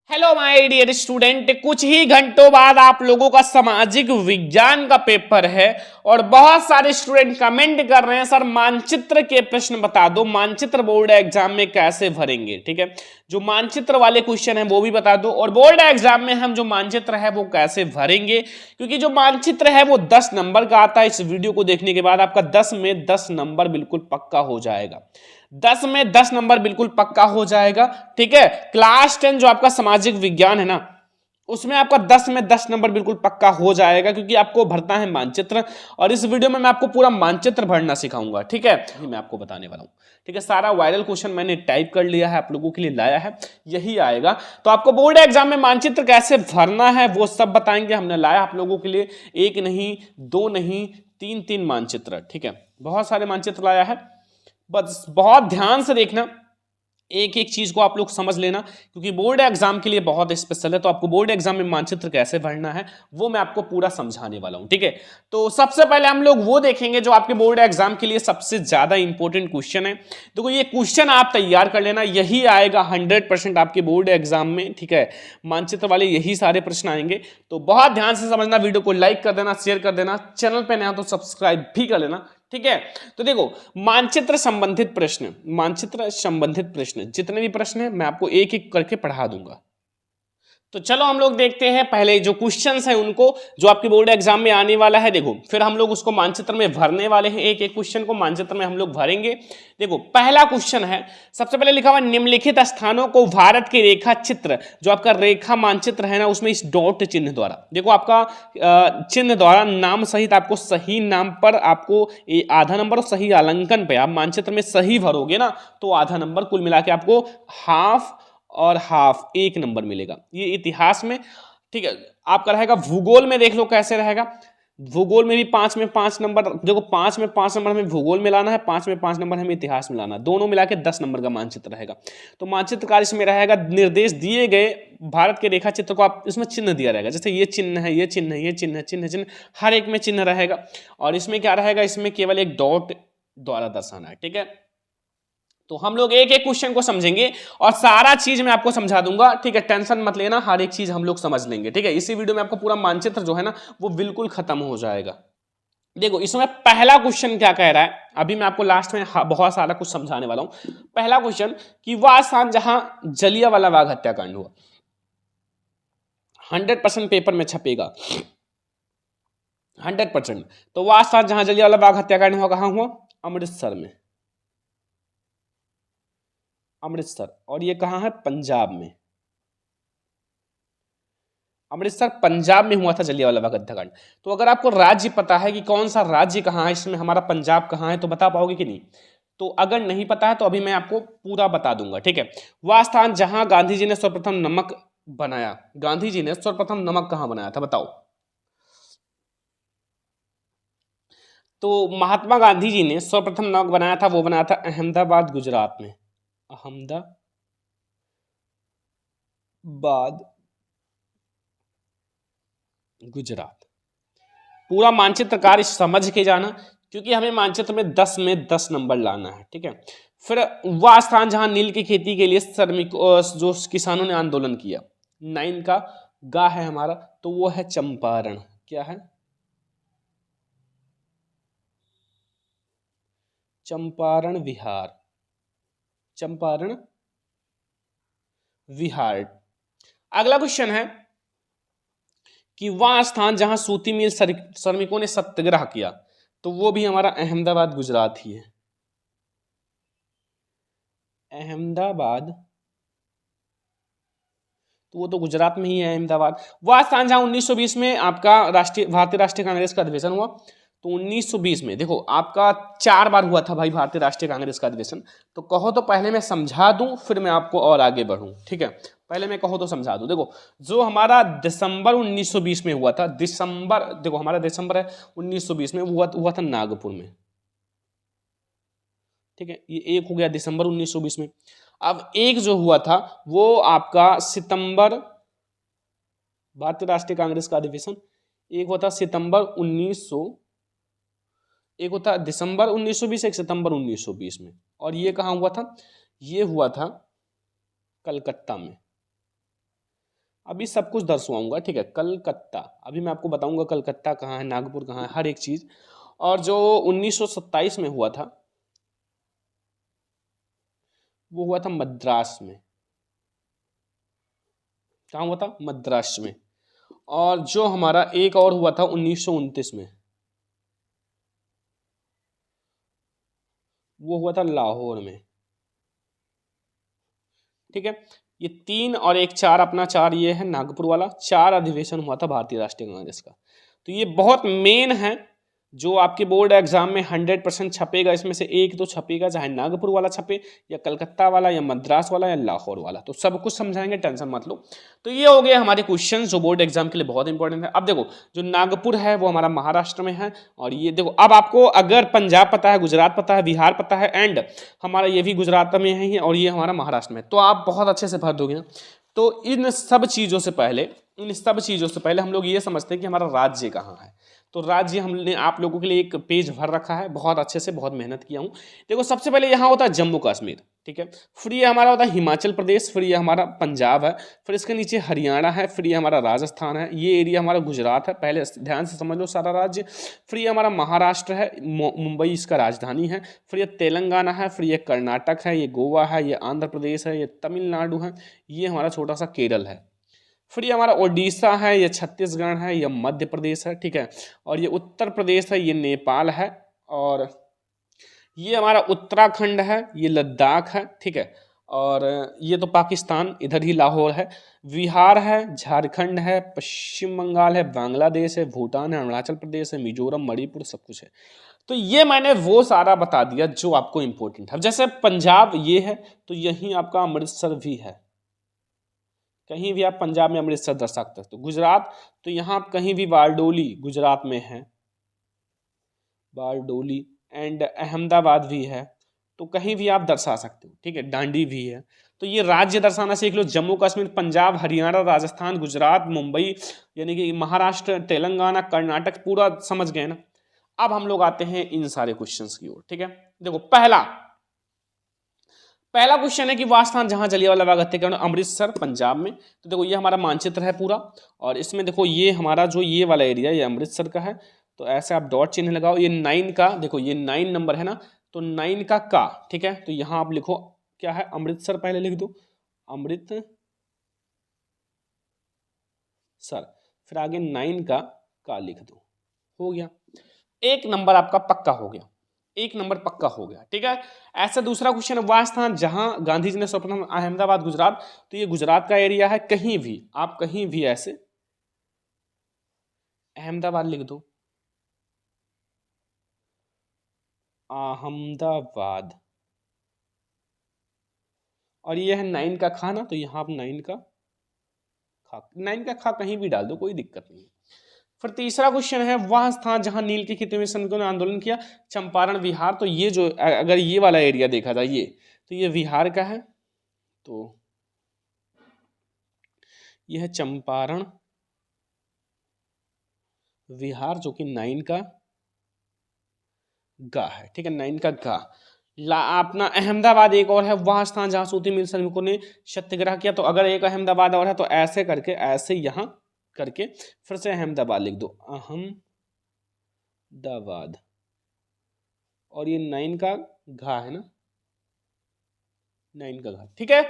Hello my dear student, कुछ ही घंटों बाद आप लोगों का सामाजिक विज्ञान का पेपर है और बहुत सारे स्टूडेंट कमेंट कर रहे हैं सर मानचित्र के प्रश्न बता दो, मानचित्र बोर्ड एग्जाम में कैसे भरेंगे। ठीक है, जो मानचित्र वाले क्वेश्चन है वो भी बता दो और बोर्ड एग्जाम में हम जो मानचित्र है वो कैसे भरेंगे, क्योंकि जो मानचित्र है वो 10 नंबर का आता है। इस वीडियो को देखने के बाद आपका 10 में 10 नंबर बिल्कुल पक्का हो जाएगा, 10 में 10 नंबर बिल्कुल पक्का हो जाएगा। ठीक है, क्लास 10 जो आपका सामाजिक विज्ञान है ना, उसमें आपका 10 में 10 नंबर बिल्कुल पक्का हो जाएगा, क्योंकि आपको भरना है मानचित्र और इस वीडियो में मैं आपको पूरा मानचित्र भरना सिखाऊंगा। ठीक है, यही मैं आपको बताने वाला हूं। ठीक है, सारा वायरल क्वेश्चन मैंने टाइप कर लिया है, आप लोगों के लिए लाया है, यही आएगा। तो आपको बोर्ड एग्जाम में मानचित्र कैसे भरना है वो सब बताएंगे। हमने लाया आप लोगों के लिए एक नहीं, दो नहीं, तीन मानचित्र। ठीक है, बहुत सारे मानचित्र लाया है, बस बहुत ध्यान से देखना, एक एक चीज को आप लोग समझ लेना, क्योंकि बोर्ड एग्जाम के लिए बहुत स्पेशल है। तो आपको बोर्ड एग्जाम में मानचित्र कैसे भरना है वो मैं आपको पूरा समझाने वाला हूं। ठीक है, तो सबसे पहले हम लोग वो देखेंगे जो आपके बोर्ड एग्जाम के लिए सबसे ज्यादा इंपॉर्टेंट क्वेश्चन है। देखो ये क्वेश्चन आप तैयार कर लेना, यही आएगा 100% आपके बोर्ड एग्जाम में। ठीक है, मानचित्र वाले यही सारे प्रश्न आएंगे, तो बहुत ध्यान से समझना। वीडियो को लाइक कर देना, शेयर कर देना, चैनल पे नया तो सब्सक्राइब भी कर लेना। ठीक है, तो देखो मानचित्र संबंधित प्रश्न, मानचित्र संबंधित प्रश्न जितने भी प्रश्न है मैं आपको एक एक करके पढ़ा दूंगा। तो चलो हम लोग देखते हैं पहले जो क्वेश्चंस है उनको, जो आपके बोर्ड एग्जाम में आने वाला है। देखो फिर हम लोग उसको मानचित्र में भरने वाले हैं, एक एक क्वेश्चन को मानचित्र में हम लोग भरेंगे। देखो पहला क्वेश्चन है, सबसे पहले लिखा हुआ निम्नलिखित स्थानों को भारत के रेखा चित्र, जो आपका रेखा मानचित्र है ना, उसमें इस डॉट चिन्ह द्वारा, देखो आपका चिन्ह द्वारा नाम सहित आपको सही नाम पर आपको आधा नंबर और सही अंकन पे आप मानचित्र में सही भरोगे ना तो आधा नंबर, कुल मिला के आपको हाफ और हाफ एक नंबर मिलेगा। ये इतिहास में। ठीक है, आपका रहेगा भूगोल में, देख लो कैसे रहेगा। भूगोल में भी 5 में 5 नंबर, देखो 5 में 5 नंबर हमें भूगोल में लाना है, 5 में 5 नंबर हमें इतिहास में लाना है, दोनों मिला के 10 नंबर का मानचित्र रहेगा। तो मानचित्र कार्य इसमें रहेगा, निर्देश दिए गए भारत के रेखा चित्र को आप इसमें चिन्ह दिया रहेगा, जैसे ये चिन्ह है, ये चिन्ह है, ये चिन्ह है, चिन्ह चिन्ह, हर एक में चिन्ह रहेगा। और इसमें क्या रहेगा, इसमें केवल एक डॉट द्वारा दर्शाना है। ठीक है, तो हम लोग एक एक क्वेश्चन को समझेंगे और सारा चीज मैं आपको समझा दूंगा। ठीक है, टेंशन मत लेना, हर एक चीज हम लोग समझ लेंगे। ठीक है, इसी वीडियो में आपको पूरा मानचित्र जो है ना वो बिल्कुल खत्म हो जाएगा। देखो इसमें पहला क्वेश्चन क्या कह रहा है, अभी मैं आपको लास्ट में बहुत सारा कुछ समझाने वाला हूं। पहला क्वेश्चन कि वह स्थान जहां जलियांवाला बाग हत्याकांड हुआ, 100% पेपर में छपेगा, 100%। तो वह स्थान जहां जलियांवाला बाग हत्याकांड हुआ कहां हुआ, अमृतसर में, अमृतसर। और ये कहां है, पंजाब में, अमृतसर पंजाब में हुआ था जलियांवाला बाग हत्याकांड। तो अगर आपको राज्य पता है कि कौन सा राज्य कहां है, इसमें हमारा पंजाब कहां है, तो बता पाओगे कि नहीं। तो अगर नहीं पता है तो अभी मैं आपको पूरा बता दूंगा। ठीक है, वह स्थान जहां गांधी जी ने सर्वप्रथम नमक बनाया, गांधी जी ने सर्वप्रथम नमक कहां बनाया था बताओ। तो महात्मा गांधी जी ने सर्वप्रथम नमक बनाया था, वो बनाया था अहमदाबाद गुजरात में, अहमदाबाद गुजरात। पूरा मानचित्र कार्य समझ के जाना, क्योंकि हमें मानचित्र में 10 नंबर लाना है। ठीक है, फिर वह स्थान जहां नील की खेती के लिए श्रमिकों जो किसानों ने आंदोलन किया, 9 का गा है हमारा, तो वो है चंपारण। क्या है, चंपारण विहार, चंपारण विहार। अगला क्वेश्चन है कि वह स्थान जहां सूती मिल श्रमिकों ने सत्याग्रह किया, तो वो भी हमारा अहमदाबाद गुजरात ही है, अहमदाबाद। तो वो तो गुजरात में ही है, अहमदाबाद। वह स्थान जहां 1920 में आपका भारतीय राष्ट्रीय कांग्रेस का अधिवेशन हुआ, तो 1920 में देखो आपका 4 बार हुआ था भाई भारतीय राष्ट्रीय कांग्रेस का अधिवेशन। तो कहो तो पहले मैं समझा दूं फिर मैं आपको और आगे बढ़ूं। ठीक है, पहले मैं कहो तो समझा दूं। देखो जो हमारा दिसंबर 1920 में हुआ था, दिसंबर, देखो हमारा दिसंबर है 1920 में हुआ था नागपुर में। ठीक है, ये एक हो गया दिसंबर 1920 में। अब एक जो हुआ था वो आपका सितंबर, भारतीय राष्ट्रीय कांग्रेस का अधिवेशन, एक होता सितंबर 1900, एक होता दिसंबर 1920, एक सितंबर 1920 में। और ये कहाँ हुआ था, ये हुआ था कलकत्ता में, अभी सब कुछ दर्शाऊंगा, ठीक है। कलकत्ता, अभी मैं आपको बताऊंगा कलकत्ता कहाँ है, नागपुर कहाँ है, हर एक चीज। और जो 1927 में हुआ था वो हुआ था मद्रास में। कहाँ हुआ था? मद्रास में। और जो हमारा एक और हुआ था 1929 में, वो हुआ था लाहौर में, ठीक है। ये 3 और 1 4, अपना 4 ये है नागपुर वाला। 4 अधिवेशन हुआ था भारतीय राष्ट्रीय कांग्रेस का। तो ये बहुत मेन है, जो आपके बोर्ड एग्जाम में 100% छपेगा। इसमें से एक तो छपेगा, चाहे नागपुर वाला छपे या कलकत्ता वाला या मद्रास वाला या लाहौर वाला, तो सब कुछ समझाएंगे, टेंशन मत लो। तो ये हो गए हमारे क्वेश्चन जो बोर्ड एग्जाम के लिए बहुत इंपॉर्टेंट है। अब देखो, जो नागपुर है वो हमारा महाराष्ट्र में है। और ये देखो, अब आपको अगर पंजाब पता है, गुजरात पता है, बिहार पता है, एंड हमारा ये भी गुजरात में है और ये हमारा महाराष्ट्र में, तो आप बहुत अच्छे से भर दोगे ना। तो इन सब चीजों से पहले हम लोग ये समझते हैं कि हमारा राज्य कहाँ है। तो राज्य हमने आप लोगों के लिए एक पेज भर रखा है, बहुत अच्छे से, बहुत मेहनत किया हूँ। देखो, सबसे पहले यहाँ होता है जम्मू कश्मीर, ठीक है। फिर ये हमारा होता है हिमाचल प्रदेश, फिर ये हमारा पंजाब है, फिर इसके नीचे हरियाणा है, फिर ये हमारा राजस्थान है, ये एरिया हमारा गुजरात है। पहले ध्यान से समझ लो सारा राज्य। फिर ये हमारा महाराष्ट्र है, मुंबई इसका राजधानी है। फिर ये तेलंगाना है, फिर ये कर्नाटक है, ये गोवा है, ये आंध्र प्रदेश है, ये तमिलनाडु है, ये हमारा छोटा सा केरल है। फिर ये हमारा उड़ीसा है, ये छत्तीसगढ़ है, ये मध्य प्रदेश है, ठीक है। और ये उत्तर प्रदेश है, ये नेपाल है। और ये हमारा उत्तराखंड है, ये लद्दाख है, ठीक है। और ये तो पाकिस्तान, इधर ही लाहौर है। बिहार है, झारखंड है, पश्चिम बंगाल है, बांग्लादेश है, भूटान है, अरुणाचल प्रदेश है, मिजोरम, मणिपुर, सब कुछ है। तो ये मैंने वो सारा बता दिया जो आपको इंपॉर्टेंट है। जैसे पंजाब ये है, तो यहीं आपका अमृतसर भी है, कहीं भी आप पंजाब में अमृतसर दर्शा सकते हो। गुजरात, तो यहाँ आप कहीं भी, बारडोली गुजरात में है, बारडोली, एंड अहमदाबाद भी है, तो कहीं भी आप दर्शा सकते हो, ठीक है। दांडी भी है। तो ये राज्य दर्शाना सीख लो, जम्मू कश्मीर, पंजाब, हरियाणा, राजस्थान, गुजरात, मुंबई, यानी कि महाराष्ट्र, तेलंगाना, कर्नाटक, पूरा समझ गए ना। अब हम लोग आते हैं इन सारे क्वेश्चंस की ओर, ठीक है। देखो, पहला क्वेश्चन है कि वह स्थान जहां जलियांवाला बाग हत्याकांड, अमृतसर पंजाब में। तो देखो, ये हमारा मानचित्र है पूरा, और इसमें देखो ये हमारा जो ये वाला एरिया, ये अमृतसर का है। तो ऐसे आप डॉट चिन्ह लगाओ। ये 9 का, देखो ये 9 नंबर है ना, तो 9 का, ठीक है। तो यहां आप लिखो क्या है, अमृतसर पहले लिख दो, अमृतसर। फिर आगे 9 का लिख दो, हो गया। 1 नंबर आपका पक्का हो गया, 1 नंबर पक्का हो गया, ठीक है। ऐसा दूसरा क्वेश्चन है, वह स्थान जहां गांधी जी ने सर्वप्रथम, अहमदाबाद गुजरात। तो ये गुजरात का एरिया है। कहीं भी आप, कहीं भी ऐसे अहमदाबाद लिख दो, अहमदाबाद। और ये है 9 का खा ना, तो यहां आप 9 का खा कहीं भी डाल दो, कोई दिक्कत नहीं। फिर तीसरा क्वेश्चन है, वह स्थान जहां नील की खेती में श्रमिकों ने आंदोलन किया, चंपारण बिहार। तो ये जो, अगर ये वाला एरिया देखा जाए, ये तो ये बिहार का है, तो यह है चंपारण बिहार, जो कि 9 का गा है, ठीक है। 9 का गा। अपना अहमदाबाद एक और है, वह स्थान जहां सूती मिल श्रमिकों ने सत्याग्रह किया। तो अगर एक अहमदाबाद और है, तो ऐसे करके, ऐसे यहां करके फिर से अहमदाबाद लिख दो, अहमदाबाद। और ये 9 का घा है ना, 9 का घा, ठीक है।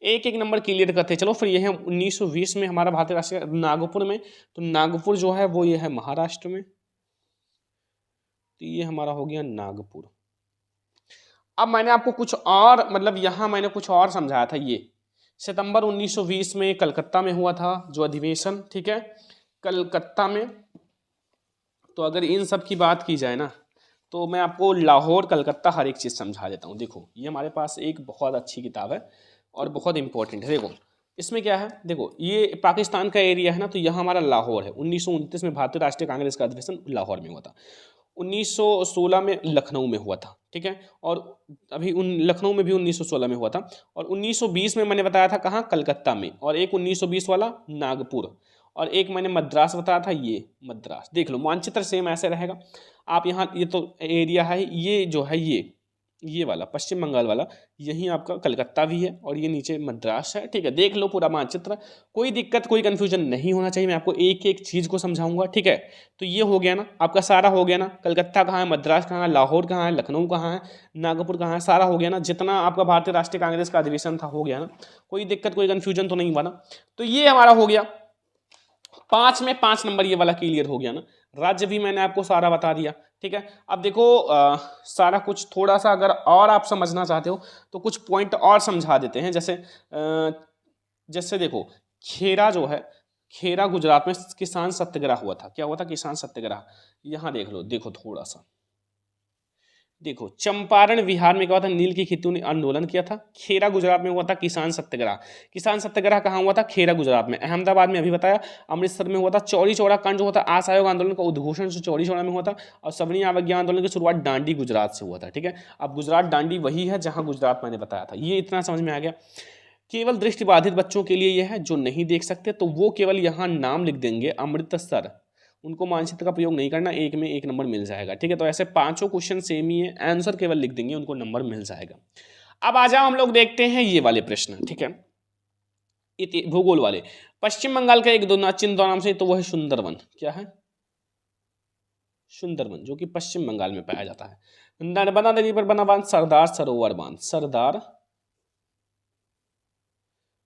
एक एक नंबर क्लियर करते चलो। फिर ये है 1920 में हमारा भारतीय राष्ट्रीय नागपुर में। तो नागपुर जो है वो ये है महाराष्ट्र में, तो ये हमारा हो गया नागपुर। अब मैंने आपको कुछ और, मतलब यहां मैंने कुछ और समझाया था। ये सितंबर 1920 में कलकत्ता में हुआ था जो अधिवेशन, ठीक है, कलकत्ता में। तो अगर इन सब की बात की जाए ना, तो मैं आपको लाहौर, कलकत्ता, हर एक चीज़ समझा देता हूँ। देखो, ये हमारे पास एक बहुत अच्छी किताब है और बहुत इंपॉर्टेंट है। देखो, इसमें क्या है, देखो ये पाकिस्तान का एरिया है ना, तो यहाँ हमारा लाहौर है। 1929 में भारतीय राष्ट्रीय कांग्रेस का अधिवेशन लाहौर में हुआ था। 1916 में लखनऊ में हुआ था, ठीक है। और अभी लखनऊ में भी 1916 में हुआ था। और 1920 में मैंने बताया था कहाँ, कलकत्ता में। और एक 1920 वाला नागपुर। और एक मैंने मद्रास बताया था, ये मद्रास। देख लो, मानचित्र सेम ऐसे रहेगा। आप यहाँ, ये तो एरिया है, ये जो है, ये ये वाला पश्चिम बंगाल वाला, यही आपका कलकत्ता भी है और ये नीचे मद्रास है। ठीक है, देख लो पूरा मानचित्र, कोई दिक्कत कोई कंफ्यूजन नहीं होना चाहिए। मैं आपको एक एक चीज को समझाऊंगा। ठीक है, तो ये हो गया ना आपका, सारा हो गया ना, कलकत्ता कहाँ है, मद्रास कहाँ है, लाहौर कहाँ है, लखनऊ कहाँ है, नागपुर कहाँ है, सारा हो गया ना। जितना आपका भारतीय राष्ट्रीय कांग्रेस का अधिवेशन था हो गया ना, कोई दिक्कत कोई कंफ्यूजन तो नहीं हुआ ना। तो ये हमारा हो गया 5 में 5 नंबर, ये वाला क्लियर हो गया ना। राज्य भी मैंने आपको सारा बता दिया। ठीक है, अब देखो सारा कुछ थोड़ा सा अगर और आप समझना चाहते हो तो कुछ पॉइंट और समझा देते हैं। जैसे देखो, खेरा जो है, खेरा गुजरात में किसान सत्याग्रह हुआ था। क्या हुआ था? किसान सत्याग्रह। यहाँ देख लो, देखो थोड़ा सा देखो, चंपारण बिहार में क्या हुआ था? नील की खेती ने आंदोलन किया था। खेरा गुजरात में हुआ था किसान सत्याग्रह। किसान सत्याग्रह कहाँ हुआ था? खेरा गुजरात में। अहमदाबाद में अभी बताया। अमृतसर में हुआ था चौरी चौरा कांड जो होता है, असहयोग आंदोलन का उद्घोषण से चौरी चौरा में हुआ था। और सबनी अवज्ञा आंदोलन की शुरुआत डांडी गुजरात से हुआ था। ठीक है, अब गुजरात डांडी वही है जहाँ गुजरात मैंने बताया था। ये इतना समझ में आ गया। केवल दृष्टिबाधित बच्चों के लिए यह है, जो नहीं देख सकते तो वो केवल यहाँ नाम लिख देंगे अमृतसर, उनको मानचित्र का प्रयोग नहीं करना, एक में 1 नंबर मिल जाएगा। ठीक है, तो ऐसे पांचों क्वेश्चन सेम ही है, आंसर केवल लिख देंगे, उनको नंबर मिल जाएगा। अब आ जाओ हम लोग देखते हैं ये वाले प्रश्न। ठीक है, भूगोल वाले। पश्चिम बंगाल का एक दो चिन्ह नाम से, तो वह है सुंदरवन। क्या है? सुंदरवन, जो कि पश्चिम बंगाल में पाया जाता है। नर्मदा नदी पर बना बांध सरदार सरोवर बांध। सरदार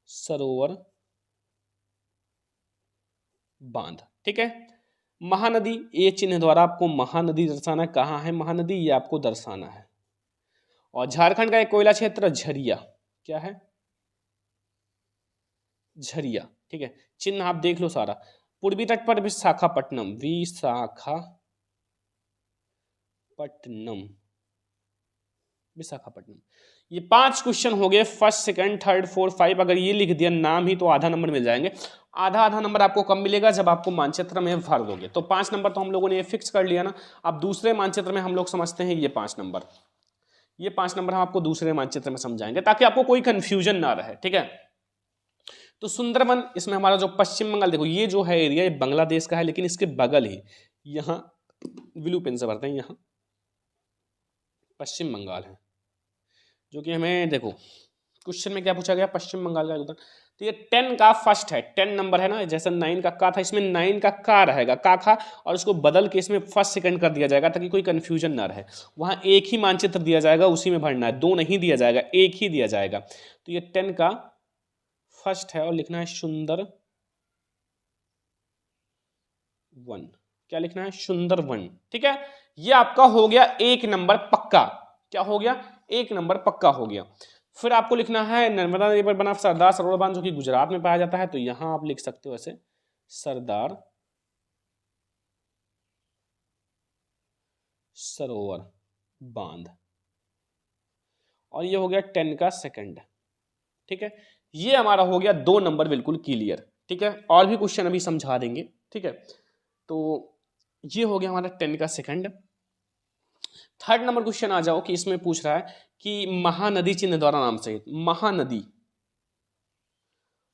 सरोवर बांध। ठीक है, महानदी, ये चिन्ह द्वारा आपको महानदी दर्शाना है। कहाँ है महानदी? ये आपको दर्शाना है। और झारखंड का एक कोयला क्षेत्र झरिया। क्या है? झरिया। ठीक है, चिन्ह आप देख लो सारा। पूर्वी तट पर विशाखापट्टनम, विशाखापट्टनम, विशाखापट्टनम। ये 5 क्वेश्चन हो गए, फर्स्ट सेकंड थर्ड फोर्थ 5। अगर ये लिख दिया नाम ही तो आधा नंबर मिल जाएंगे। आधा आधा नंबर आपको कब मिलेगा? जब आपको मानचित्र में भर दोगे। तो 5 नंबर तो हम लोगों ने ये फिक्स कर लिया ना। अब दूसरे मानचित्र में हम लोग समझते हैं ये 5 नंबर। ये 5 नंबर हम आपको दूसरे मानचित्र में समझाएंगे ताकि आपको कोई कंफ्यूजन ना रहे। ठीक है, तो सुंदरवन, इसमें हमारा जो पश्चिम बंगाल, देखो ये जो है एरिया, ये बांग्लादेश का है, लेकिन इसके बगल ही यहाँ ब्लू पेन से भरते हैं, यहाँ पश्चिम बंगाल है। जो कि हमें देखो क्वेश्चन में क्या पूछा गया? पश्चिम बंगाल का उत्तर। तो ये 10 का फर्स्ट है, 10 नंबर है ना। जैसे 9 का का था, इसमें 9 का रहेगा, का था, और उसको बदल के इसमें फर्स्ट सेकंड कर दिया जाएगा ताकि कोई कंफ्यूजन ना रहे। वहां एक ही मानचित्र दिया जाएगा, उसी में भरना है, 2 नहीं दिया जाएगा, एक ही दिया जाएगा। तो ये 10 का फर्स्ट है और लिखना है सुंदर वन। क्या लिखना है? सुंदर वन। ठीक है, ये आपका हो गया 1 नंबर पक्का। क्या हो गया? 1 नंबर पक्का हो गया। फिर आपको लिखना है नर्मदा नदी पर बना सरदार सरोवर बांध, जो कि गुजरात में पाया जाता है। तो यहां आप लिख सकते हो ऐसे, सरदार सरोवर बांध। और ये हो गया 10 का सेकंड। ठीक है, ये हमारा हो गया 2 नंबर बिल्कुल क्लियर। ठीक है, और भी क्वेश्चन अभी समझा देंगे। ठीक है, तो ये हो गया हमारा 10 का सेकंड। थर्ड नंबर क्वेश्चन आ जाओ कि इसमें पूछ रहा है कि महानदी चिन्ह द्वारा नाम सहित। महानदी,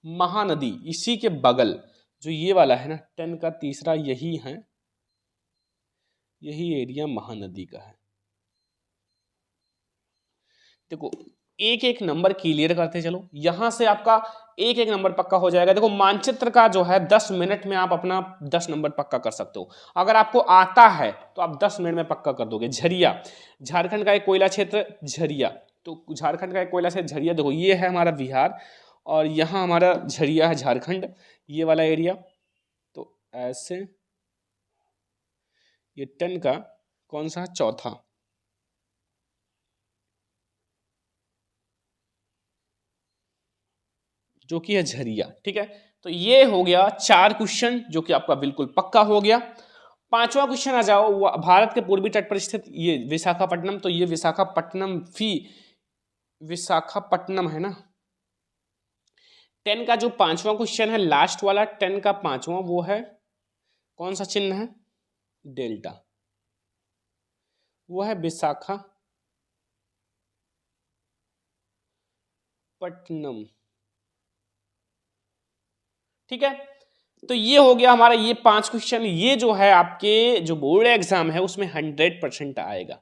महानदी, इसी के बगल जो ये वाला है ना 10 का तीसरा, यही है, यही एरिया महानदी का है। देखो एक एक नंबर क्लियर करते चलो, यहां से आपका एक एक नंबर पक्का हो जाएगा। देखो मानचित्र का जो है 10 मिनट में आप अपना 10 नंबर पक्का कर सकते हो। अगर आपको आता है तो आप 10 मिनट में पक्का कर दोगे। झरिया, झारखंड का एक कोयला क्षेत्र झरिया। तो झारखंड का एक कोयला क्षेत्र झरिया, देखो ये है हमारा बिहार और यहाँ हमारा झरिया है झारखंड, ये वाला एरिया। तो ऐसे ये 10 का कौन सा? चौथा। जो कि है झरिया। ठीक है, तो ये हो गया 4 क्वेश्चन जो कि आपका बिल्कुल पक्का हो गया। 5वां क्वेश्चन आ जाओ, भारत के पूर्वी तट पर स्थित ये विशाखापट्टनम। तो ये विशाखापट्टनम है ना। 10 का जो 5वां क्वेश्चन है, लास्ट वाला 10 का 5वां, वो है कौन सा चिन्ह है? डेल्टा, वो है विशाखापट्टनम। ठीक है, तो ये हो गया हमारा ये 5 क्वेश्चन। ये जो है आपके जो बोर्ड एग्जाम है उसमें 100% आएगा,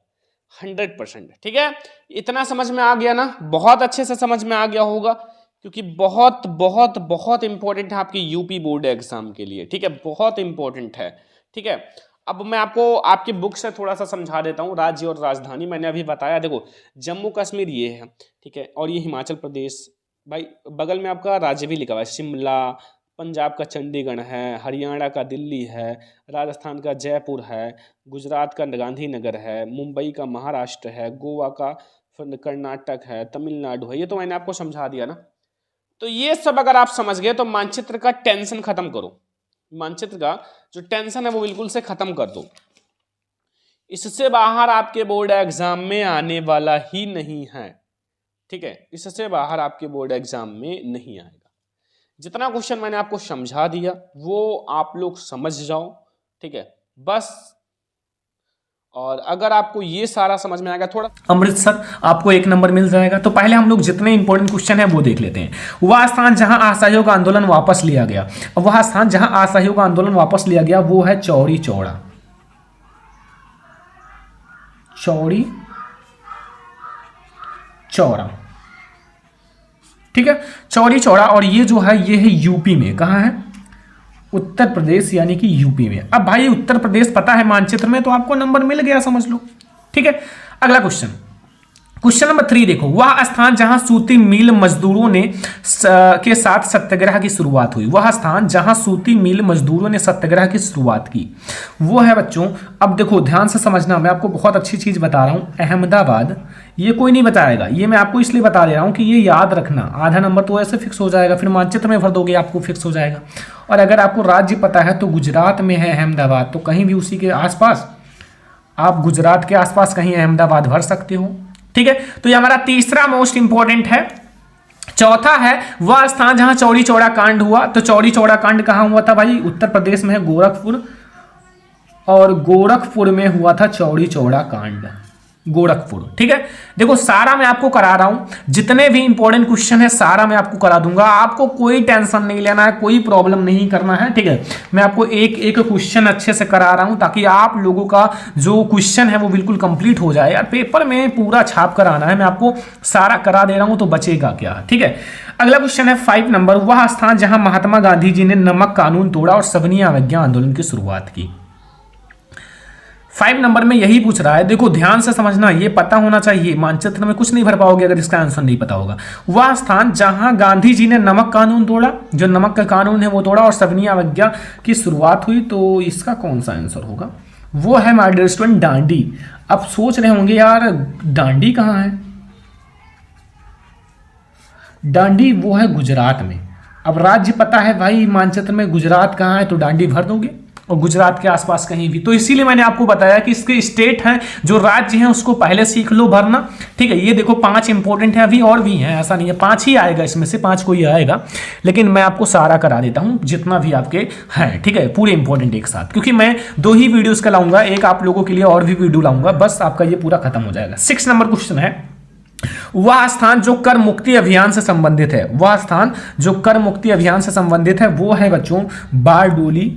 100%। ठीक है, इतना समझ में आ गया ना, बहुत अच्छे से समझ में आ गया होगा, क्योंकि बहुत बहुत बहुत इंपॉर्टेंट है आपके यूपी बोर्ड एग्जाम के लिए। ठीक है, बहुत इंपॉर्टेंट है। ठीक है, अब मैं आपको आपकी बुक से थोड़ा सा समझा देता हूँ। राज्य और राजधानी मैंने अभी बताया, देखो जम्मू कश्मीर ये है, ठीक है, और ये हिमाचल प्रदेश, भाई बगल में आपका राज्य भी लिखा हुआ है, शिमला, पंजाब का चंडीगढ़ है, हरियाणा का दिल्ली है, राजस्थान का जयपुर है, गुजरात का गांधीनगर है, मुंबई का महाराष्ट्र है, गोवा का कर्नाटक है, तमिलनाडु है। ये तो मैंने आपको समझा दिया ना। तो ये सब अगर आप समझ गए तो मानचित्र का टेंशन खत्म करो, मानचित्र का जो टेंशन है वो बिल्कुल से खत्म कर दो। इससे बाहर आपके बोर्ड एग्जाम में आने वाला ही नहीं है। ठीक है, इससे बाहर आपके बोर्ड एग्जाम में नहीं आएगा। जितना क्वेश्चन मैंने आपको समझा दिया वो आप लोग समझ जाओ। ठीक है, बस। और अगर आपको ये सारा समझ में आएगा, थोड़ा अमृतसर आपको 1 नंबर मिल जाएगा। तो पहले हम लोग जितने इंपॉर्टेंट क्वेश्चन है वो देख लेते हैं। वह स्थान जहां असहयोग आंदोलन वापस लिया गया, वह स्थान जहां असहयोग आंदोलन वापस लिया गया वो है चौरी चौड़ा। चौरी चौड़ा, ठीक है, चौरी चौड़ा। और ये जो है ये है यूपी में, कहाँ है? उत्तर प्रदेश, यानी कि यूपी में। अब भाई उत्तर प्रदेश पता है मानचित्र में, तो आपको नंबर मिल गया, समझ लो। ठीक है, अगला क्वेश्चन, क्वेश्चन नंबर 3 देखो। वह स्थान जहां सूती मिल मजदूरों ने के साथ सत्याग्रह की शुरुआत हुई, वह स्थान जहां सूती मिल मजदूरों ने सत्याग्रह की शुरुआत की, वो है बच्चों, अब देखो ध्यान से समझना, मैं आपको बहुत अच्छी चीज बता रहा हूं, अहमदाबाद। ये कोई नहीं बताएगा, ये मैं आपको इसलिए बता दे रहा हूं कि ये याद रखना, आधा नंबर तो ऐसे फिक्स हो जाएगा, फिर मानचित्र में भर दोगे आपको फिक्स हो जाएगा। और अगर आपको राज्य पता है तो गुजरात में है अहमदाबाद, तो कहीं भी उसी के आसपास आप गुजरात के आसपास कहीं अहमदाबाद भर सकते हो। ठीक है, तो ये हमारा तीसरा मोस्ट इंपॉर्टेंट है। चौथा है वह स्थान जहां चौरी चौड़ा कांड हुआ, तो चौरी चौड़ा कांड कहां हुआ था भाई? उत्तर प्रदेश में है, गोरखपुर, और गोरखपुर में हुआ था चौरी चौड़ा कांड, गोरखपुर। ठीक है, देखो सारा मैं आपको करा रहा हूं, जितने भी इंपॉर्टेंट क्वेश्चन है सारा मैं आपको करा दूंगा, आपको कोई टेंशन नहीं लेना है, कोई प्रॉब्लम नहीं करना है। ठीक है, मैं आपको एक एक क्वेश्चन अच्छे से करा रहा हूं ताकि आप लोगों का जो क्वेश्चन है वो बिल्कुल कंप्लीट हो जाए। यार पेपर में पूरा छाप कर आना है, मैं आपको सारा करा दे रहा हूं, तो बचेगा क्या? ठीक है, अगला क्वेश्चन है 5 नंबर। वह स्थान जहां महात्मा गांधी जी ने नमक कानून तोड़ा और सविनय अवज्ञा आंदोलन की शुरुआत की। 5 नंबर में यही पूछ रहा है, देखो ध्यान से समझना, ये पता होना चाहिए, मानचित्र में कुछ नहीं भर पाओगे अगर इसका आंसर नहीं पता होगा। वह स्थान जहां गांधी जी ने नमक कानून तोड़ा, जो नमक का कानून है वो तोड़ा, और सविनय अवज्ञा की शुरुआत हुई, तो इसका कौन सा आंसर होगा? वो है माय डियर स्टूडेंट दांडी। अब सोच रहे होंगे यार दांडी कहाँ है? दांडी वो है गुजरात में। अब राज्य पता है भाई, मानचित्र में गुजरात कहाँ है, तो दांडी भर दोगे, और गुजरात के आसपास कहीं भी। तो इसीलिए मैंने आपको बताया कि इसके स्टेट हैं, जो राज्य हैं उसको पहले सीख लो भरना। ठीक है, ये देखो 5 इंपॉर्टेंट है, अभी और भी हैं, ऐसा नहीं है 5 ही आएगा, इसमें से 5 कोई आएगा, लेकिन मैं आपको सारा करा देता हूं जितना भी आपके हैं। ठीक है, पूरे इंपॉर्टेंट एक साथ, क्योंकि मैं 2 ही वीडियोस का लाऊंगा, एक आप लोगों के लिए और भी वीडियो लाऊंगा, बस आपका ये पूरा खत्म हो जाएगा। 6 नंबर क्वेश्चन है, वह स्थान जो कर मुक्ति अभियान से संबंधित है, वह स्थान जो कर मुक्ति अभियान से संबंधित है वो है बच्चों बारडोली,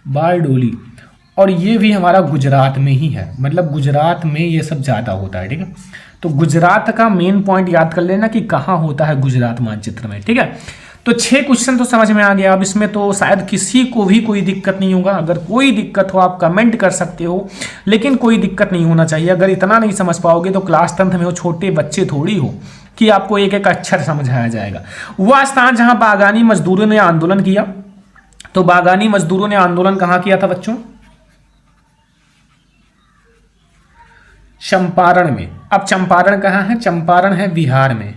बारडोली। और ये भी हमारा गुजरात में ही है, मतलब गुजरात में ये सब ज़्यादा होता है। ठीक है, तो गुजरात का मेन पॉइंट याद कर लेना कि कहाँ होता है गुजरात मानचित्र में। ठीक है, तो 6 क्वेश्चन तो समझ में आ गया। अब इसमें तो शायद किसी को भी कोई दिक्कत नहीं होगा, अगर कोई दिक्कत हो आप कमेंट कर सकते हो, लेकिन कोई दिक्कत नहीं होना चाहिए। अगर इतना नहीं समझ पाओगे तो क्लास 10th में हो, छोटे बच्चे थोड़ी हो कि आपको एक एक अक्षर समझाया जाएगा। वह स्थान जहाँ बागानी मजदूरों ने आंदोलन किया, तो बागानी मजदूरों ने आंदोलन कहां किया था बच्चों? चंपारण में। अब चंपारण कहां है? चंपारण है बिहार में।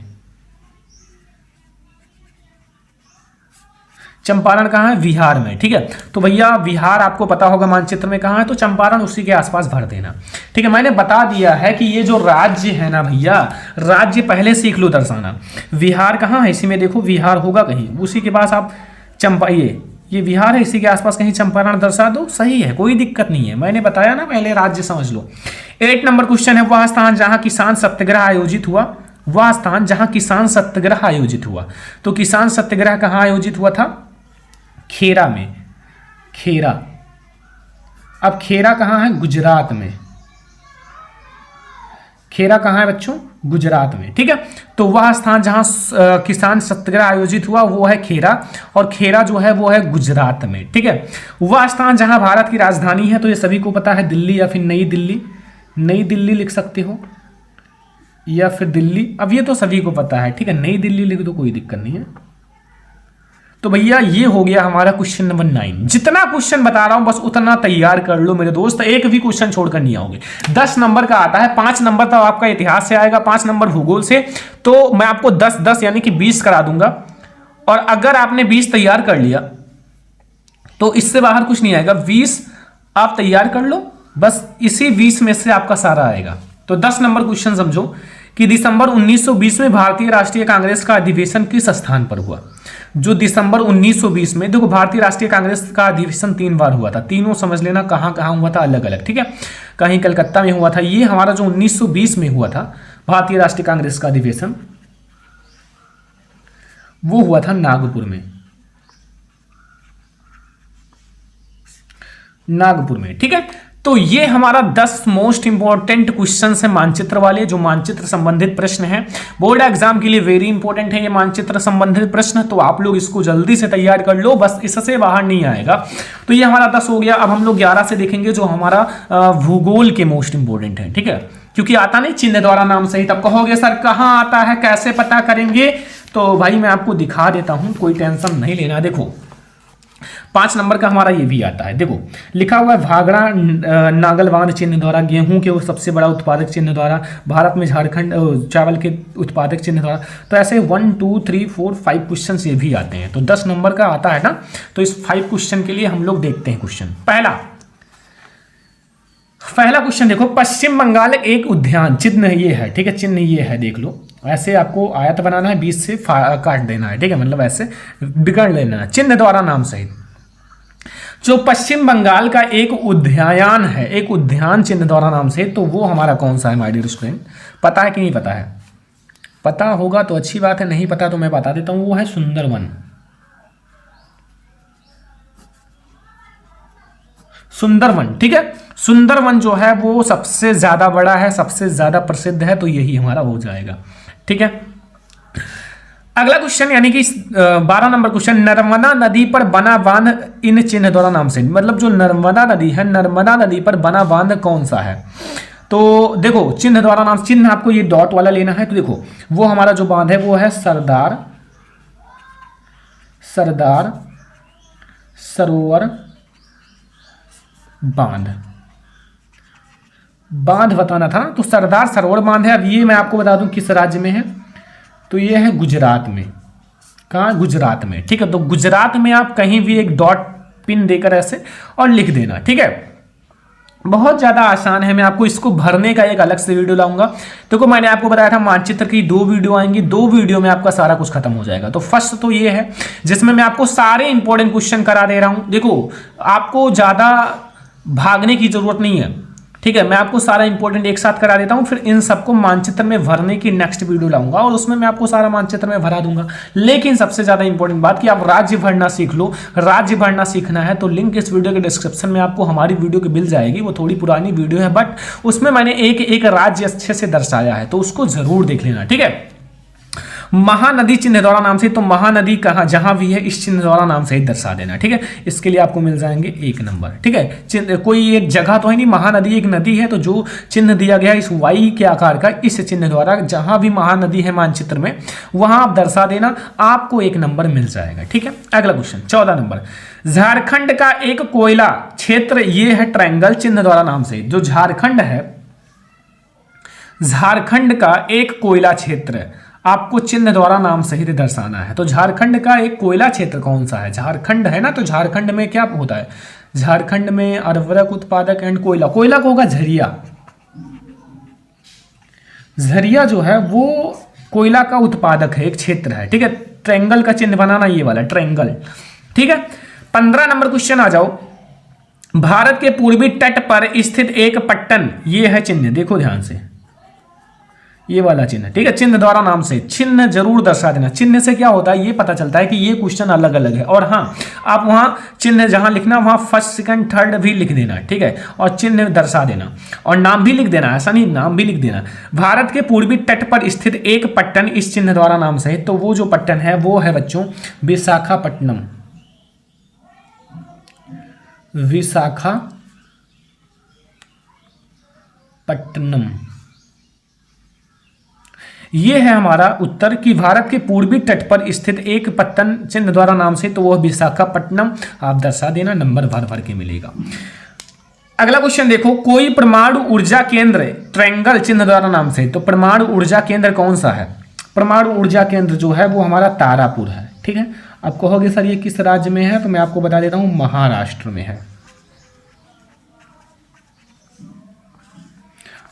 चंपारण कहां है? बिहार में। ठीक है, तो भैया बिहार आपको पता होगा मानचित्र में कहां है, तो चंपारण उसी के आसपास भर देना। ठीक है, मैंने बता दिया है कि ये जो राज्य है ना भैया, राज्य पहले सीख लो दर्शाना। बिहार कहां है? इसी में देखो बिहार होगा कहीं, उसी के पास आप ये बिहार है, इसी के आसपास कहीं चंपारण दर्शा दो, सही है, कोई दिक्कत नहीं है। मैंने बताया ना पहले, राज्य समझ लो। 8 नंबर क्वेश्चन है, वह स्थान जहां किसान सत्याग्रह आयोजित हुआ, वह स्थान जहां किसान सत्याग्रह आयोजित हुआ, तो किसान सत्याग्रह कहां आयोजित हुआ था? खेरा में। खेरा, अब खेरा कहाँ है? गुजरात में। खेरा कहाँ है बच्चों? गुजरात में। ठीक है, तो वह स्थान जहाँ किसान सत्याग्रह आयोजित हुआ वो है खेरा, और खेरा जो है वो है गुजरात में। ठीक है, वह स्थान जहाँ भारत की राजधानी है, तो ये सभी को पता है, दिल्ली या फिर नई दिल्ली। नई दिल्ली लिख सकते हो या फिर दिल्ली, अब ये तो सभी को पता है। ठीक है, नई दिल्ली लिख दो, कोई दिक्कत नहीं है। तो भैया ये हो गया हमारा क्वेश्चन नंबर 9। जितना क्वेश्चन बता रहा हूं बस उतना तैयार कर लो मेरे दोस्त, एक भी क्वेश्चन छोड़कर नहीं आओगे। 10 नंबर का आता है, 5 नंबर तो आपका इतिहास से आएगा, 5 नंबर भूगोल से, तो मैं आपको 10-10 यानी कि 20 करा दूंगा। और अगर आपने 20 तैयार कर लिया तो इससे बाहर कुछ नहीं आएगा। 20 आप तैयार कर लो, बस इसी 20 में से आपका सारा आएगा। तो 10 नंबर क्वेश्चन समझो कि दिसंबर 1920 में भारतीय राष्ट्रीय कांग्रेस का अधिवेशन किस स्थान पर हुआ? जो दिसंबर 1920 में, देखो भारतीय राष्ट्रीय कांग्रेस का अधिवेशन 3 बार हुआ था, तीनों समझ लेना कहाँ कहाँ हुआ था, अलग अलग। ठीक है, कहीं कलकत्ता में हुआ था, ये हमारा जो 1920 में हुआ था भारतीय राष्ट्रीय कांग्रेस का अधिवेशन, वो हुआ था नागपुर में। नागपुर में। ठीक है, तो ये हमारा 10 मोस्ट इंपॉर्टेंट क्वेश्चन है मानचित्र वाले, जो मानचित्र संबंधित प्रश्न है, बोर्ड एग्जाम के लिए वेरी इंपॉर्टेंट है ये मानचित्र संबंधित प्रश्न। तो आप लोग इसको जल्दी से तैयार कर लो, बस इससे बाहर नहीं आएगा। तो ये हमारा 10 हो गया। अब हम लोग 11 से देखेंगे, जो हमारा भूगोल के मोस्ट इंपॉर्टेंट है। ठीक है, क्योंकि आता नहीं चिन्ह द्वारा नाम सहित। अब कहोगे सर कहाँ आता है, कैसे पता करेंगे? तो भाई मैं आपको दिखा देता हूं, कोई टेंशन नहीं लेना। देखो 5 नंबर का हमारा ये भी आता है, देखो लिखा हुआ है भागड़ा नागलवान चिन्ह द्वारा, गेहूं के सबसे बड़ा उत्पादक चिन्ह द्वारा, भारत में झारखंड चावल के उत्पादक चिन्ह द्वारा। तो ऐसे 1 2 3 4 5 क्वेश्चन ये भी आते हैं। तो 10 नंबर का आता है ना, तो इस 5 क्वेश्चन के लिए हम लोग देखते हैं क्वेश्चन। पहला क्वेश्चन देखो, पश्चिम बंगाल एक उद्यान, चिन्ह ये है। ठीक है, चिन्ह ये है, देख लो। ऐसे आपको आयत बनाना है, 20 से काट देना है। ठीक है, मतलब ऐसे बिगड़ लेना है, चिन्ह द्वारा नाम सहित। जो पश्चिम बंगाल का एक उद्यान है, एक उद्यान चिन्ह द्वारा नाम से, तो वो हमारा कौन सा है माय डियर स्टूडेंट? पता है कि नहीं पता है? पता होगा तो अच्छी बात है, नहीं पता तो मैं बता देता हूं, वो है सुंदरवन। सुंदरवन। ठीक है, सुंदरवन जो है वो सबसे ज्यादा बड़ा है, सबसे ज्यादा प्रसिद्ध है, तो यही हमारा हो जाएगा। ठीक है, अगला क्वेश्चन यानी कि 12 नंबर क्वेश्चन, नर्मदा नदी पर बना बांध इन चिन्ह द्वारा नाम से, मतलब जो नर्मदा नदी है, नर्मदा नदी पर बना बांध कौन सा है? तो देखो चिन्ह द्वारा नाम, चिन्ह आपको ये डॉट वाला लेना है। तो देखो वो हमारा जो बांध है वो है सरदार सरोवर बांध बताना था, तो सरदार सरोवर बांध है। अब ये मैं आपको बता दूं किस राज्य में है, तो ये है गुजरात में। कहाँ? गुजरात में। ठीक है, तो गुजरात में आप कहीं भी एक डॉट पिन देकर ऐसे और लिख देना। ठीक है, बहुत ज़्यादा आसान है। मैं आपको इसको भरने का एक अलग से वीडियो लाऊंगा। देखो मैंने आपको बताया था मानचित्र की 2 वीडियो आएंगी, 2 वीडियो में आपका सारा कुछ खत्म हो जाएगा। तो फर्स्ट तो ये है जिसमें मैं आपको सारे इंपॉर्टेंट क्वेश्चन करा दे रहा हूँ। देखो आपको ज़्यादा भागने की जरूरत नहीं है। ठीक है, मैं आपको सारा इंपॉर्टेंट एक साथ करा देता हूं, फिर इन सबको मानचित्र में भरने की नेक्स्ट वीडियो लाऊंगा और उसमें मैं आपको सारा मानचित्र में भरा दूंगा। लेकिन सबसे ज्यादा इंपॉर्टेंट बात कि आप राज्य भरना सीख लो। राज्य भरना सीखना है तो लिंक इस वीडियो के डिस्क्रिप्शन में आपको हमारी वीडियो की मिल जाएगी। वो थोड़ी पुरानी वीडियो है बट उसमें मैंने एक एक राज्य अच्छे से दर्शाया है, तो उसको जरूर देख लेना। ठीक है, महानदी चिन्ह द्वारा नाम से, तो महानदी कहाँ जहां भी है इस चिन्ह द्वारा नाम से ही दर्शा देना। ठीक है, इसके लिए आपको मिल जाएंगे 1 नंबर। ठीक है, कोई एक जगह तो है नहीं, महानदी एक नदी है, तो जो चिन्ह दिया गया इस वाई के आकार का, इस चिन्ह द्वारा जहां भी महानदी है मानचित्र में वहां आप दर्शा देना, आपको 1 नंबर मिल जाएगा। ठीक है, अगला क्वेश्चन 14 नंबर, झारखंड का एक कोयला क्षेत्र ये है ट्रायंगल चिन्ह द्वारा नाम से। जो झारखंड है, झारखंड का एक कोयला क्षेत्र आपको चिन्ह द्वारा नाम सहित दर्शाना है। तो झारखंड का एक कोयला क्षेत्र कौन सा है? झारखंड है ना, तो झारखंड में क्या होता है? झारखंड में उर्वरक उत्पादक एंड कोयला, कोयला को होगा झरिया। झरिया जो है वो कोयला का उत्पादक है, एक क्षेत्र है। ठीक है, ट्रायंगल का चिन्ह बनाना ये वाला ट्रायंगल। ठीक है, 15 नंबर क्वेश्चन आ जाओ, भारत के पूर्वी तट पर स्थित एक पट्टन, ये है चिन्ह, देखो ध्यान से, ये वाला चिन्ह, ठीक है। चिन्ह द्वारा नाम से चिन्ह जरूर दर्शा देना। चिन्ह से क्या होता है ये पता चलता है कि ये क्वेश्चन अलग अलग है। और हाँ, आप वहाँ चिन्ह जहाँ लिखना वहाँ फर्स्ट सेकंड थर्ड भी लिख देना, ठीक है, और चिन्ह दर्शा देना और नाम भी लिख देना, ऐसा नहीं, नाम भी लिख देना। भारत के पूर्वी तट पर स्थित एक पट्टन इस चिन्ह द्वारा नाम से है, तो वो जो पट्टन है वो है बच्चों विशाखापट्टनम। विशाखापट्टनम ये है हमारा उत्तर कि भारत के पूर्वी तट पर स्थित एक पट्टन चिन्ह द्वारा नाम से, तो वह विशाखापट्टनम आप दर्शा देना, नंबर भर भर के मिलेगा। अगला क्वेश्चन देखो, कोई परमाणु ऊर्जा केंद्र ट्रायंगल चिन्ह द्वारा नाम से, तो परमाणु ऊर्जा केंद्र कौन सा है? परमाणु ऊर्जा केंद्र जो है वो हमारा तारापुर है, ठीक है। आप कहोगे सर ये किस राज्य में है, तो मैं आपको बता देता हूं महाराष्ट्र में है।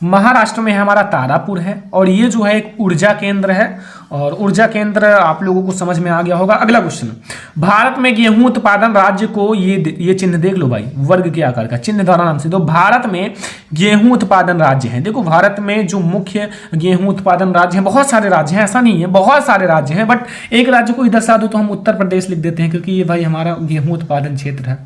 महाराष्ट्र में हमारा तारापुर है और ये जो है एक ऊर्जा केंद्र है और ऊर्जा केंद्र आप लोगों को समझ में आ गया होगा। अगला क्वेश्चन, भारत में गेहूं उत्पादन राज्य को ये चिन्ह देख लो भाई, वर्ग के आकार का चिन्ह द्वारा नाम से, तो भारत में गेहूं उत्पादन राज्य है। देखो भारत में जो मुख्य गेहूं उत्पादन राज्य है, बहुत सारे राज्य हैं, ऐसा नहीं है, बहुत सारे राज्य हैं, बट एक राज्य को इधर दर्शा दो तो हम उत्तर प्रदेश लिख देते हैं क्योंकि ये भाई हमारा गेहूं उत्पादन क्षेत्र है,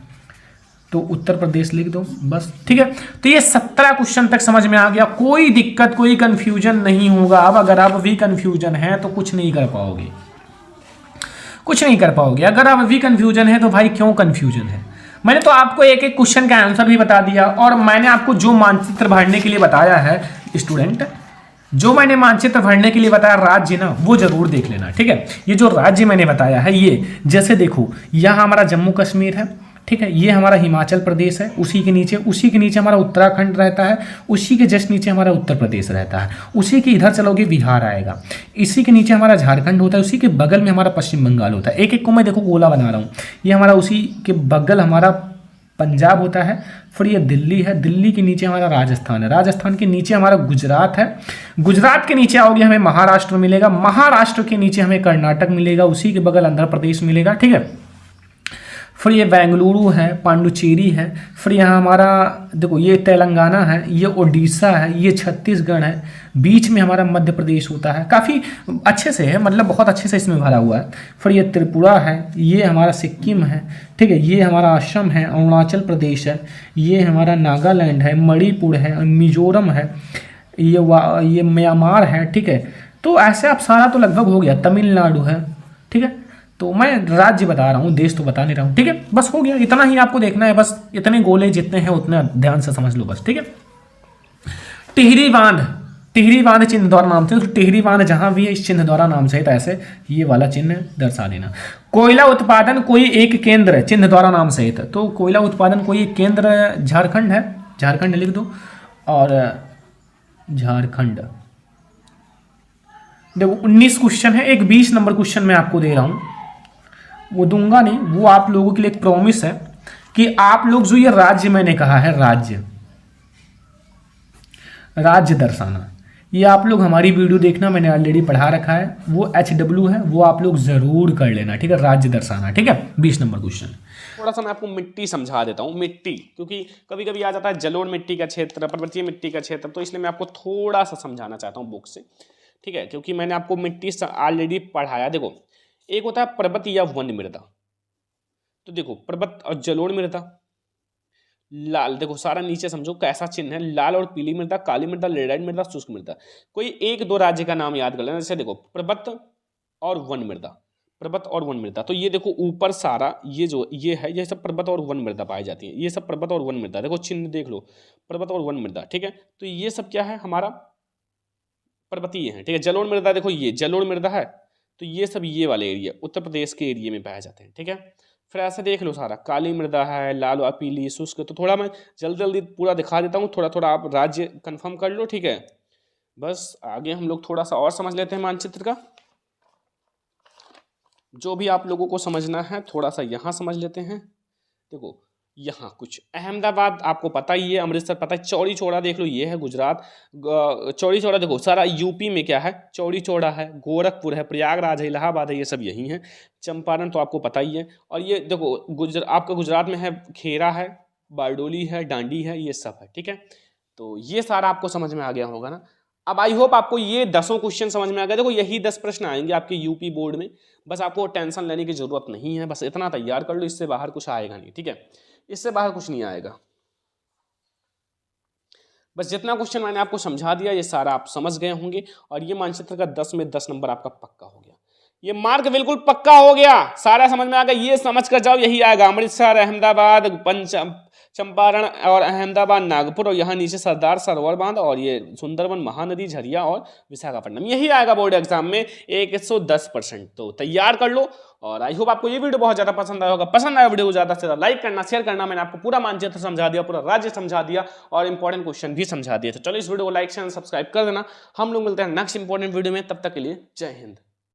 तो उत्तर प्रदेश लिख दो बस, ठीक है। तो ये 17 क्वेश्चन तक समझ में आ गया, कोई दिक्कत कोई कंफ्यूजन नहीं होगा। अब अगर आप भी कंफ्यूजन है तो कुछ नहीं कर पाओगे, कुछ नहीं कर पाओगे। अगर आप भी कंफ्यूजन है तो भाई क्यों कंफ्यूजन है? मैंने तो आपको एक एक क्वेश्चन का आंसर भी बता दिया और मैंने आपको जो मानचित्र भरने के लिए बताया है स्टूडेंट, जो मैंने मानचित्र भरने के लिए बताया राज्य ना, वो जरूर देख लेना, ठीक है। ये जो राज्य मैंने बताया है, ये जैसे देखो यहाँ हमारा जम्मू कश्मीर है, ठीक है, ये हमारा हिमाचल प्रदेश है, उसी के नीचे हमारा उत्तराखंड रहता है, उसी के जस्ट नीचे हमारा उत्तर प्रदेश रहता है, उसी के इधर चलोगे बिहार आएगा, इसी के नीचे हमारा झारखंड होता है, उसी के बगल में हमारा पश्चिम बंगाल होता है। एक एक को मैं देखो गोला बना रहा हूँ, ये हमारा उसी के बगल हमारा पंजाब होता है, फिर ये दिल्ली है, दिल्ली के नीचे हमारा राजस्थान है, राजस्थान के नीचे हमारा गुजरात है, गुजरात के नीचे आओगे हमें महाराष्ट्र मिलेगा, महाराष्ट्र के नीचे हमें कर्नाटक मिलेगा, उसी के बगल आंध्र प्रदेश मिलेगा, ठीक है। फिर ये बेंगलुरु है, पांडुचेरी है, फिर यहाँ हमारा देखो ये तेलंगाना है, ये उड़ीसा है, ये छत्तीसगढ़ है, बीच में हमारा मध्य प्रदेश होता है, काफ़ी अच्छे से है, मतलब बहुत अच्छे से इसमें भरा हुआ है। फिर ये त्रिपुरा है, ये हमारा सिक्किम है, ठीक है, ये हमारा असम है, अरुणाचल प्रदेश है, ये हमारा नागालैंड है, मणिपुर है, मिजोरम है, ये म्यांमार है, ठीक है। तो ऐसे आप सारा तो लगभग हो गया, तमिलनाडु है, ठीक है। तो मैं राज्य बता रहा हूँ, देश तो बता नहीं रहा हूँ, ठीक है। बस हो गया, इतना ही आपको देखना है, बस इतने गोले जितने हैं उतने ध्यान से समझ लो बस, ठीक है। टिहरी बांध चिन्ह द्वारा नाम से, तो टिहरी बांध जहां भी है इस चिन्ह द्वारा नाम से, तो ऐसे ये वाला चिन्ह दर्शा देना। कोयला उत्पादन कोई एक केंद्र चिन्ह द्वारा नाम से, तो कोयला उत्पादन कोई एक केंद्र झारखंड है, झारखंड लिख दो, और झारखंड देखो 19 क्वेश्चन है, एक 20 नंबर क्वेश्चन मैं आपको दे रहा हूं, वो दूंगा नहीं, वो आप लोगों के लिए एक प्रॉमिस है कि आप लोग जो ये राज्य मैंने कहा है, राज्य दर्शाना, ये आप लोग हमारी वीडियो देखना, मैंने ऑलरेडी पढ़ा रखा है, वो HW है, वो आप लोग जरूर कर लेना, ठीक है, राज्य दर्शाना, ठीक है। 20 नंबर क्वेश्चन। थोड़ा सा मैं आपको मिट्टी समझा देता हूँ, मिट्टी, क्योंकि कभी कभी आ जाता है जलोढ़ मिट्टी का क्षेत्र, पर्वतीय मिट्टी का क्षेत्र, तो इसलिए मैं आपको थोड़ा सा समझाना चाहता हूँ बुक से, ठीक है, क्योंकि मैंने आपको मिट्टी ऑलरेडी पढ़ाया। देखो एक होता है पर्वत या वन मृदा, तो देखो पर्वत और जलोढ़ मृदा, लाल, देखो सारा नीचे समझो कैसा चिन्ह है, लाल और पीली मृदा, काली मृदा, लेराइट मृदा, शुष्क मृदा। कोई एक दो राज्य का नाम याद कर लेना, जैसे देखो पर्वत और वन मृदा, पर्वत और वन मृदा, तो ये देखो ऊपर सारा ये जो ये है, ये सब पर्वत और वन मृदा पाई जाती है, ये सब पर्वत और वन मृदा, देखो चिन्ह देख लो, पर्वत और वन मृदा, ठीक है। तो ये सब क्या है, हमारा पर्वतीय है, ठीक है। जलोढ़ मृदा, देखो ये जलोढ़ मृदा है, तो ये सब ये वाले एरिया उत्तर प्रदेश के एरिया में पाए जाते हैं, ठीक है। फिर ऐसे देख लो सारा, काली मृदा है, लाल और पीली, शुष्क, तो थोड़ा मैं जल्दी जल्दी पूरा दिखा देता हूँ, थोड़ा थोड़ा आप राज्य कंफर्म कर लो, ठीक है। बस आगे हम लोग थोड़ा सा और समझ लेते हैं मानचित्र का, जो भी आप लोगों को समझना है थोड़ा सा यहाँ समझ लेते हैं। देखो यहाँ कुछ अहमदाबाद आपको पता ही है, अमृतसर पता है, चौड़ी चौड़ा देख लो ये है गुजरात, चौड़ी चौड़ा देखो सारा यूपी में क्या है, चौड़ी चौड़ा है, गोरखपुर है, प्रयागराज है, इलाहाबाद है, ये सब यही है, चंपारण तो आपको पता ही है। और ये देखो आपका गुजरात में है, खेरा है, बारडोली है, डांडी है, ये सब है, ठीक है। तो ये सारा आपको समझ में आ गया होगा ना। अब आई होप आपको ये 10 क्वेश्चन समझ में आ गए। देखो यही 10 प्रश्न आएंगे आपके यूपी बोर्ड में, बस आपको टेंशन लेने की जरूरत नहीं है, बस इतना तैयार कर लो, इससे बाहर कुछ आएगा नहीं, ठीक है, इससे बाहर कुछ नहीं आएगा। बस जितना क्वेश्चन मैंने आपको समझा दिया ये सारा आप समझ गए होंगे, और ये मानचित्र का 10 में 10 नंबर आपका पक्का हो गया, ये मार्क बिल्कुल पक्का हो गया, सारा समझ में आ गया, ये समझ कर जाओ यही आएगा, अमृतसर, अहमदाबाद, चंपारण और अहमदाबाद, नागपुर, और यहाँ नीचे सरदार सरोवर बांध, और ये सुंदरबन, महानदी, झरिया और विशाखापट्टनम, यही आएगा बोर्ड एग्जाम में 110%। तो तैयार कर लो, और आई होप आपको ये वीडियो बहुत ज्यादा पसंद आया होगा। पसंद आया वीडियो को ज्यादा से ज्यादा लाइक करना, शेयर करना। मैंने आपको पूरा मानचित्र समझा दिया, पूरा राज्य समझा दिया, और इंपॉर्टेंट क्वेश्चन भी समझा दिया। तो चलो इस वीडियो को लाइक, शेयर, सब्सक्राइब कर देना। हम लोग मिलते हैं नेक्स्ट इंपॉर्टेंट वीडियो में, तब तक के लिए जय हिंद।